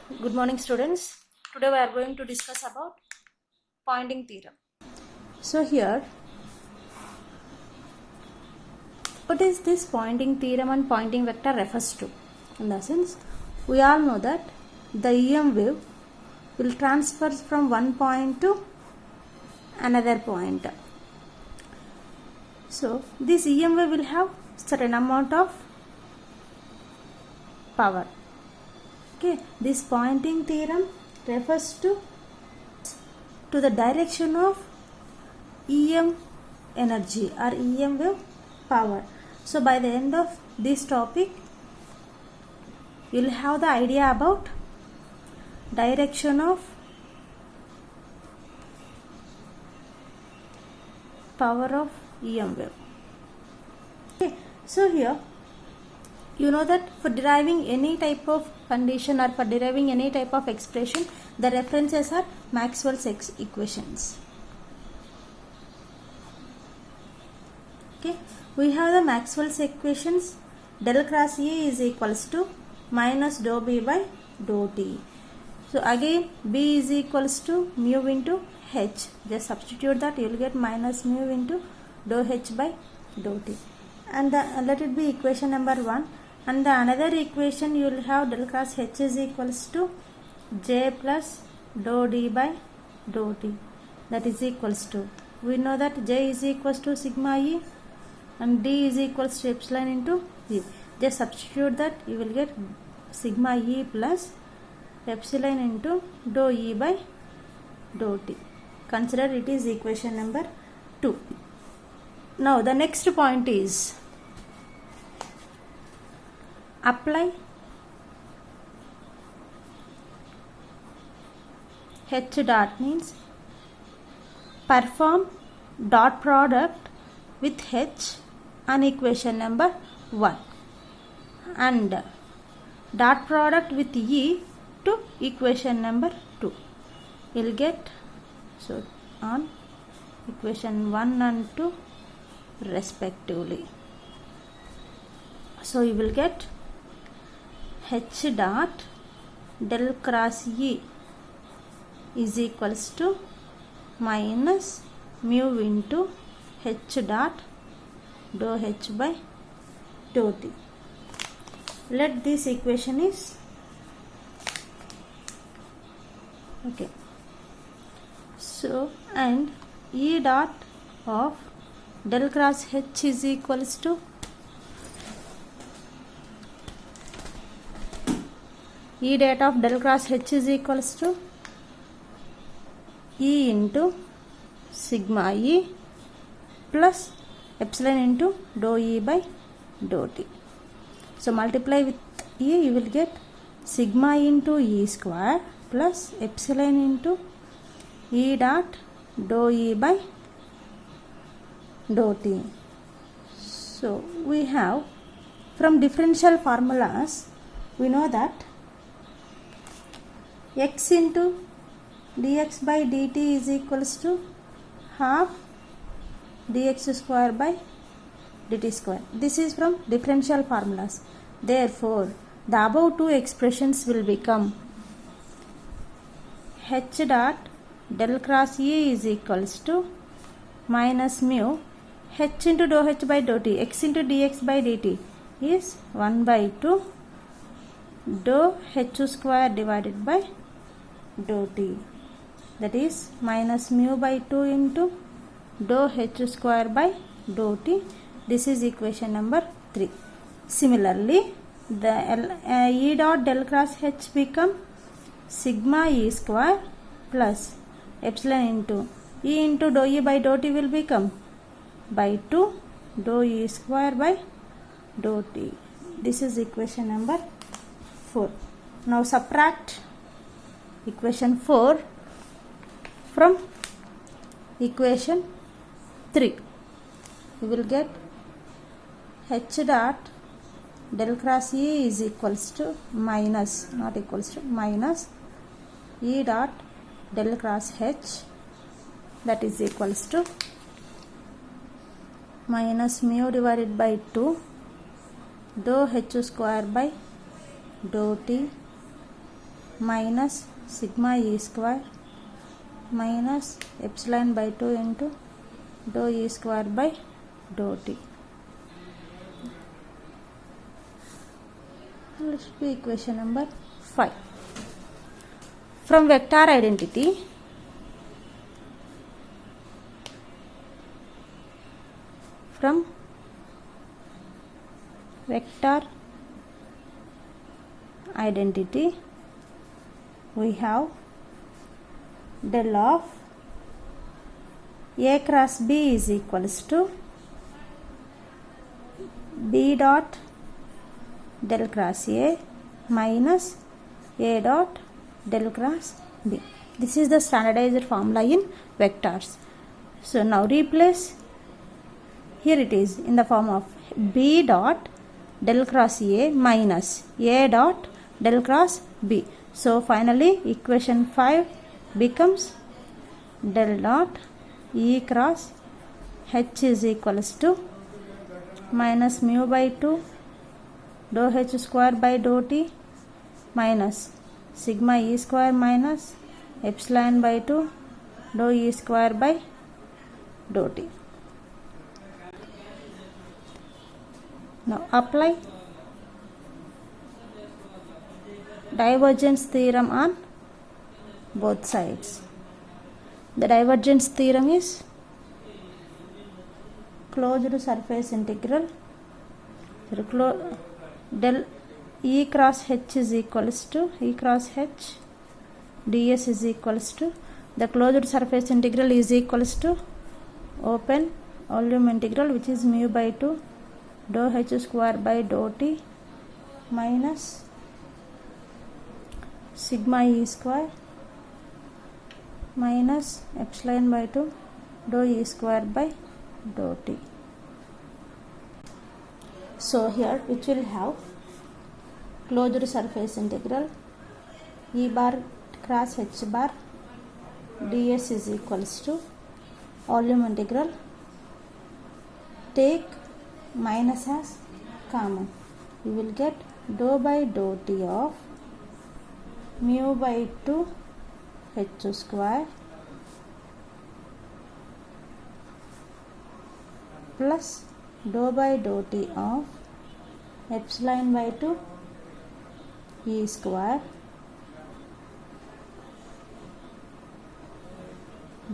Good morning, students. Today we are going to discuss about Poynting theorem. So here, what is this Poynting theorem and Poynting vector refers to? In the sense, we all know that the EM wave will transfer from one point to another point. So this EM wave will have certain amount of power. Okay, this Poynting theorem refers to the direction of EM energy or EM wave power. So by the end of this topic, you will have the idea about direction of power of EM wave. Okay, so here you know that for deriving any type of condition or for deriving any type of expression, the references are Maxwell's equations. Okay, we have the Maxwell's equations. Del cross E is equals to minus dou B by dou T. So again B is equals to mu into H. Just substitute that, you will get minus mu into dou H by dou T. And let it be equation number 1. And the another equation you will have del cross H is equals to J plus dou D by dou T. That is equals to, we know that J is equals to sigma E and D is equals to epsilon into E. Just substitute that, you will get sigma E plus epsilon into dou E by dou T. Consider it is equation number 2. Now the next point is apply H dot, means perform dot product with H on equation number 1 and dot product with E to equation number 2. You will get, so on equation 1 and 2 respectively. So you will get H dot del cross E is equals to minus mu into H dot dou H by dou T. Let this equation is okay. So and E dot of del cross H is equals to E dot of del cross H is equals to E into sigma E plus epsilon into dou E by dou T. So multiply with E, you will get sigma into E square plus epsilon into E dot dou E by dou T. So we have, from differential formulas, we know that x into dx by dt is equals to half dx square by dt square. This is from differential formulas. Therefore, the above two expressions will become H dot del cross E is equals to minus mu H into dou H by dou T, x into dx by dt is 1 by 2 dou H square divided by dou T. That is minus mu by 2 into dou H square by dou T. This is equation number 3. Similarly, the E dot del cross H become sigma E square plus epsilon into E into dou E by dou T will become by 2 dou E square by dou T. This is equation number 4. Now subtract equation 4 from equation 3. You will get H dot del cross E is equals to minus, not equals to, minus E dot del cross H, that is equals to minus mu divided by 2 dou H square by dou T minus sigma e square minus epsilon by 2 into dou e square by dou t. This should be equation number 5. From vector identity, we have del of a cross b is equals to b dot del cross a minus a dot del cross b. This is the standardized formula in vectors. So now replace, here it is in the form of b dot del cross a minus a dot del cross b. So finally equation 5 becomes del dot e cross h is equals to minus mu by 2 dou h square by dou t minus sigma e square minus epsilon by 2 dou e square by dou t. Now apply divergence theorem on both sides. The divergence theorem is closed surface integral del e cross h is equals to e cross h ds is equals to, the closed surface integral is equals to open volume integral, which is mu by 2 dou h square by dou t minus sigma e square minus epsilon by 2 dou e square by dou t. So here which will have closed surface integral e bar cross h bar ds is equals to volume integral, take minus as common, you will get dou by dou t of mu by 2 h square plus dou by dou t of epsilon by 2 e square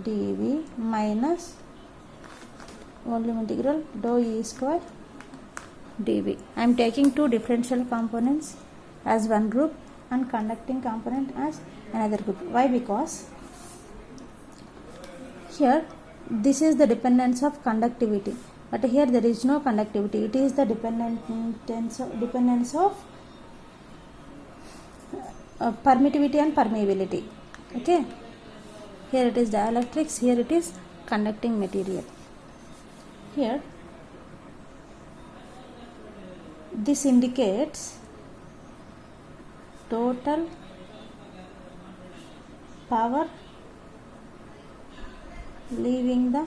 dv minus volume integral dou e square dv. I am taking two differential components as one group and conducting component as another group. Why? Because here this is the dependence of conductivity, but here there is no conductivity. It is the dependence of permittivity and permeability. Okay, here it is dielectrics, here it is conducting material. Here this indicates total power leaving the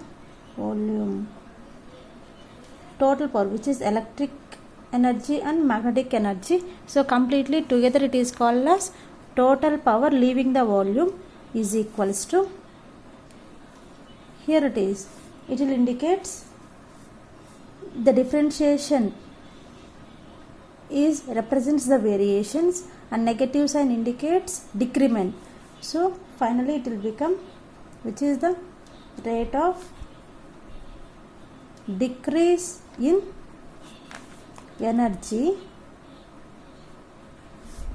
volume. Total power, which is electric energy and magnetic energy. So completely together it is called as total power leaving the volume is equals to, here it is, it will indicates the differentiation is represents the variations and negative sign indicates decrement. So finally it will become, which is the rate of decrease in energy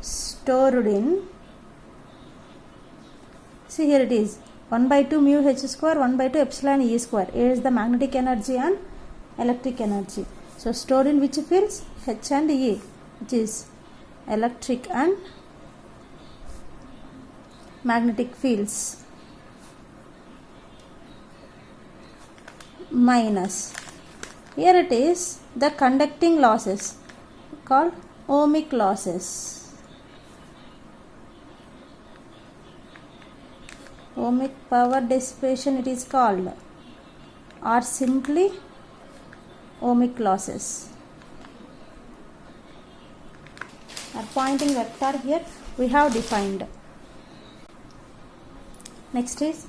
stored in, see here it is 1 by 2 mu h square 1 by 2 epsilon e square. Here is the magnetic energy and electric energy. So stored in which fields? H and E, which is electric and magnetic fields, minus, here it is the conducting losses called ohmic losses, ohmic power dissipation it is called, or simply ohmic losses. A pointing vector here we have defined. Next is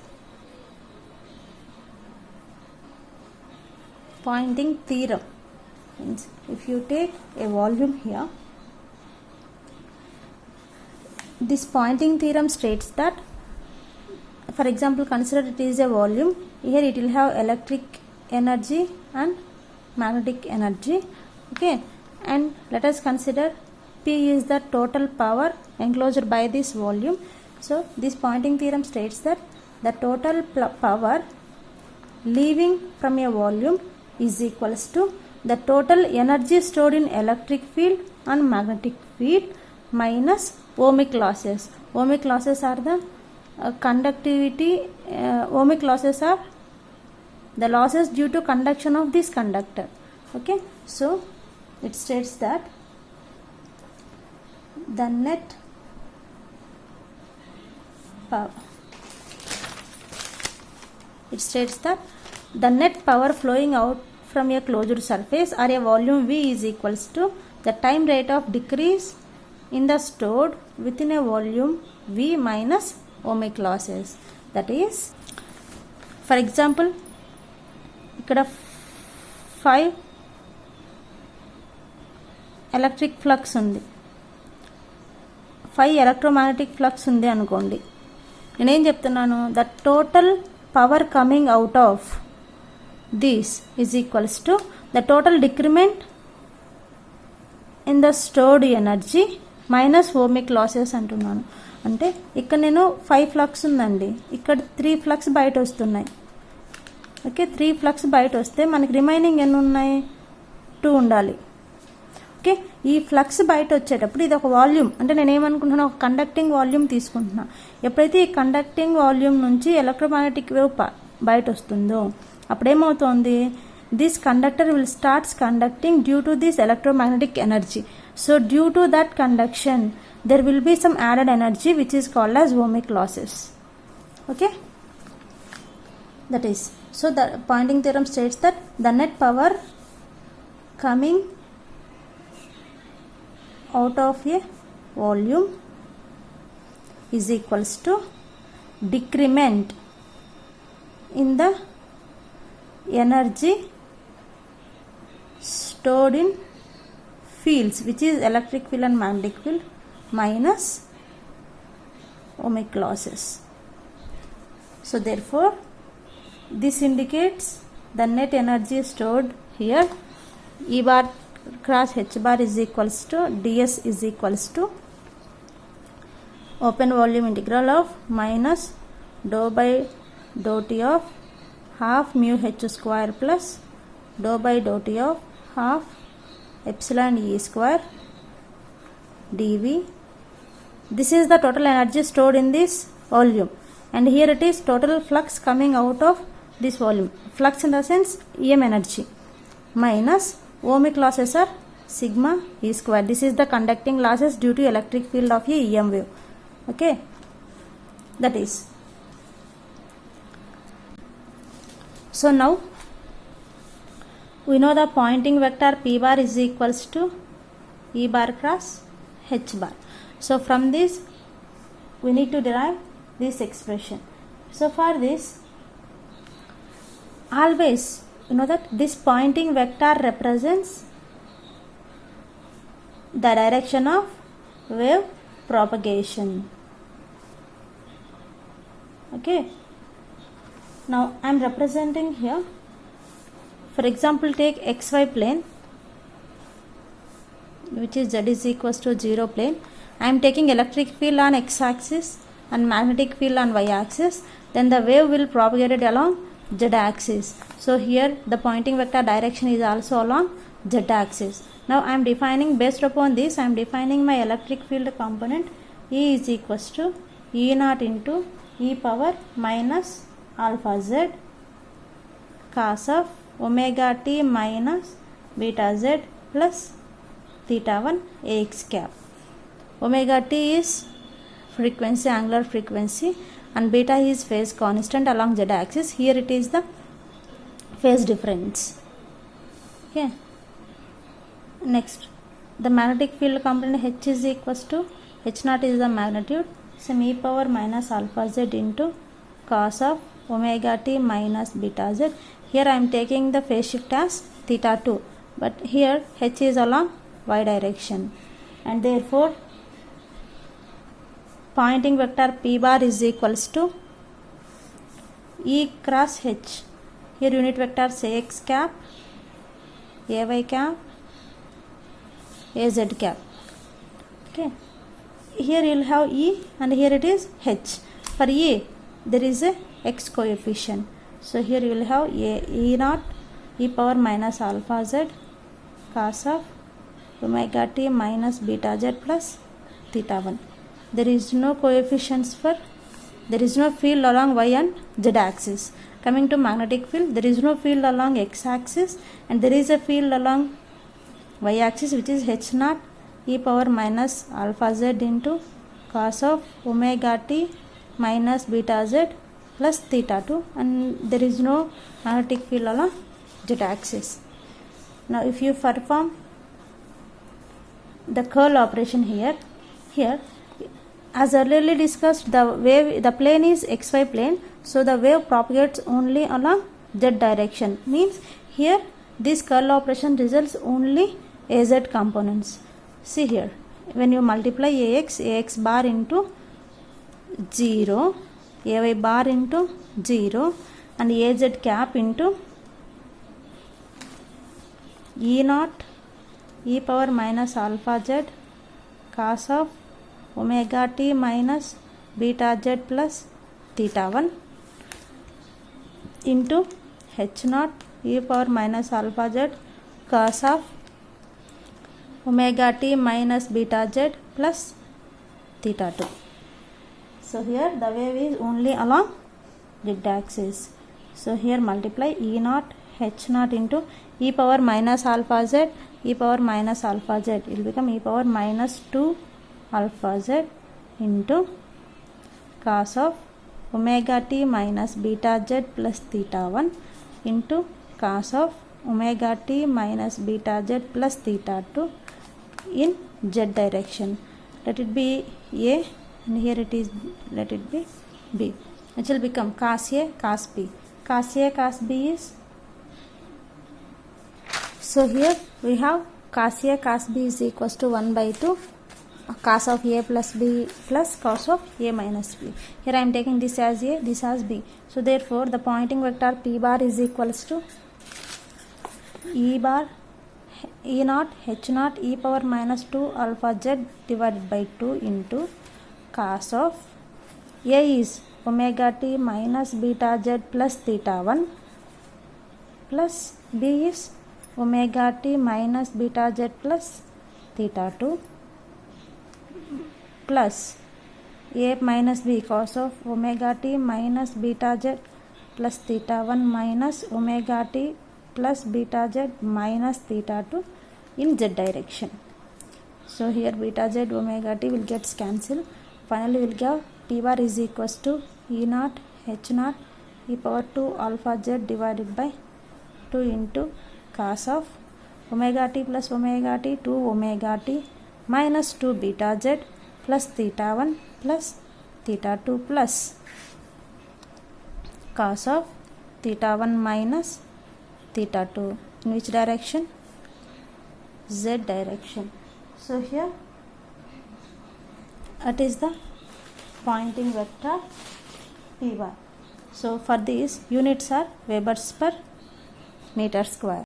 Poynting theorem. Means if you take a volume here, this Poynting theorem states that, for example, consider it is a volume. Here it will have electric energy and magnetic energy. Okay, and let us consider P is the total power enclosed by this volume. So this Poynting theorem states that the total power leaving from a volume is equals to the total energy stored in electric field and magnetic field minus ohmic losses. Ohmic losses are the conductivity. Ohmic losses are the losses due to conduction of this conductor. Okay, so it states that the net power, it states that the net power flowing out from a closed surface or a volume V is equals to the time rate of decrease in the stored within a volume V minus ohmic losses. That is, for example, ఇక్కడ 5 electric flux ఉంది, 5 electromagnetic flux ఉంది అనుకోండి. నేనేం చెప్తున్నాను, the total power coming out of this is equals to the total decrement in the stored energy minus ohmic losses అంటున్నాను. అంటే ఇక్కడ నేను 5 ఫ్లక్స్ ఉందండి, ఇక్కడ 3 ఫ్లక్స్ బయట వస్తున్నాయి. ఓకే, 3 ఫ్లక్స్ బయట వస్తే మనకి రిమైనింగ్ ఎన్ని ఉన్నాయి, 2 ఉండాలి. ఓకే, ఈ ఫ్లక్స్ బయట వచ్చేటప్పుడు ఇది ఒక వాల్యూమ్, అంటే నేను ఏమనుకుంటున్నా, ఒక కండక్టింగ్ వాల్యూమ్ తీసుకుంటున్నా. ఎప్పుడైతే ఈ కండక్టింగ్ వాల్యూమ్ నుంచి ఎలక్ట్రోమాగ్నెటిక్ వేవ్ బయట వస్తుందో అప్పుడేమవుతుంది, this conductor will starts conducting due to this electromagnetic energy. So due to that conduction there will be some added energy which is called as ohmic losses. Okay, that is, so the Poynting theorem states that the net power coming out of a volume is equals to decrement in the energy stored in fields, which is electric field and magnetic field, minus ohmic losses. So therefore this indicates the net energy stored here, E bar cross H bar is equals to ds is equals to open volume integral of minus dou by dou t of half mu h square plus dou by dou t of half epsilon E square dV. This is the total energy stored in this volume, and here it is total flux coming out of this volume. Flux in the sense EM energy minus ohmic losses are sigma E square. This is the conducting losses due to electric field of a EM wave. Okay, that is, so now we know the Poynting vector P bar is equals to E bar cross H bar. So from this we need to derive this expression. So for this, always you know that this Poynting vector represents the direction of wave propagation. Okay, now I am representing here, for example, take xy plane, which is z is equals to 0 plane. I am taking electric field on x axis and magnetic field on y axis, then the wave will propagate it along z axis. So here the Poynting vector direction is also along z axis. Now I am defining, based upon this I am defining my electric field component. E is equals to E naught into e power minus alpha z cos of omega t minus beta z plus theta 1 ax cap. Omega t is frequency, angular frequency, and beta is phase constant along z axis. Here it is the phase difference. Okay, next the magnetic field component H is equals to h naught is the magnitude, so e power minus alpha z into cos of omega t minus beta z. Here I am taking the phase shift as theta 2, but here h is along y direction, and therefore Pointing vector p bar is equals to E cross H. Here unit vectors Ax cap, Ay cap, Az cap. Okay. Here you will have E and here it is H. For E there is a x coefficient. So here you will have E naught e power minus alpha z cos of omega t minus beta z plus theta 1. There is no coefficients for, there is no field along y and z axis. Coming to magnetic field, there is no field along x axis and there is a field along y axis, which is h naught e power minus alpha z into cos of omega t minus beta z plus theta 2, and there is no magnetic field along z axis. Now if you perform the curl operation here as earlier discussed, the plane is xy plane, so the wave propagates only along z direction. Means here this curl operation results only az components. See here, when you multiply ax bar into 0, ay bar into 0 and az cap into E naught e power minus alpha z cos of omega t minus beta z plus theta 1 into h naught e power minus alpha z cos of omega t minus beta z plus theta 2. So here the wave is only along z axis. So here multiply E naught h naught into e power minus alpha z, e power minus alpha z, it will become e power minus 2 alpha z into cos of omega t minus beta z plus theta 1 into cos of omega t minus beta z plus theta 2 in z direction. Let it be A and here it is, let it be B. It will become cos A cos B. Cos A cos B is, so here we have cos A cos B is equals to 1 by 2 cos of A plus B plus cos of A minus B. Here I am taking this as A, this as B. So therefore the Poynting vector P bar is equals to E bar E naught h naught e power minus 2 alpha z divided by 2 into cos of A is omega t minus beta z plus theta 1 plus B is omega t minus beta z plus theta 2 plus A minus B cos of omega t minus beta z plus theta 1 minus omega t plus beta z minus theta 2 in z direction. So here beta z omega t will get cancelled. Finally we will get P bar is equals to E naught h naught e power 2 alpha z divided by 2 into cos of omega t plus omega t 2 omega t minus 2 beta z plus theta 1 plus theta 2 plus cos of theta 1 minus theta 2 in which direction? Z direction. So here it is the Poynting vector P bar. So for these units are Webers per meter square.